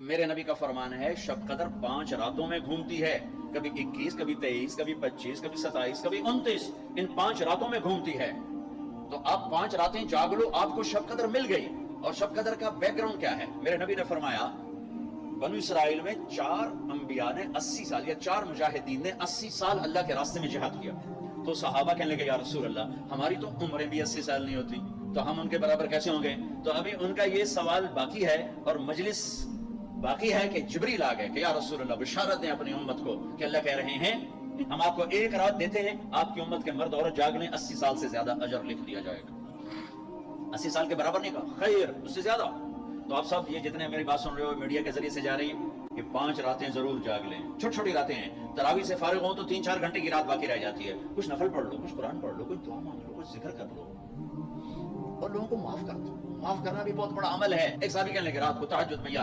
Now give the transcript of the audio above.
मेरे नबी का फरमान है शब कदर 5 रातों में घूमती है, कभी 21, कभी 23, कभी 25, कभी 27, कभी 29, इन 5 रातों में घूमती है। तो आप 5 रातें जाग लो, आपको शब कदर मिल गई। और शब कदर का बैकग्राउंड क्या है? मेरे नबी ने फरमाया बनु इसराइल में 4 अंबिया ने 80 साल या 4 मुजाहिदीन ने 80 साल अल्लाह के रास्ते में जिहाद किया। तो सहाबा कहने लगे या रसूल अल्लाह, हमारी तो उम्रें भी 80 साल नहीं होती, तो हम उनके बराबर कैसे होंगे? तो अभी उनका ये सवाल बाकी है और मजलिस बाकी है कि जिब्रील आ गए कि या रसूल अल्लाह बिशारत दें अपनी उम्मत को कि अल्लाह कह रहे हैं हम आपको एक रात देते हैं, आपकी उम्मत के मर्द औरत जाग लें, 80 साल से ज्यादा अजर लिख दिया जाएगा। 80 साल के बराबर नहीं कहा, खैर उससे ज्यादा। तो आप सब ये जितने मेरी बात सुन रहे हो मीडिया के जरिए से जा रही हैं कि 5 रातें जरूर जाग लें। छोटी छोटी रातें हैं, तरावी से फारिग हो तो 3-4 घंटे की रात बाकी रह जाती है। कुछ नफल पढ़ लो, कुछ कुरान पढ़ लो, कुछ दुआ मांग लो, कुछ जिक्र कर लो और लोगों को माफ कर दो। माफ करना भी बहुत बड़ा अमल है। एक साहबी कहने लगे रात को तहज्जुद में या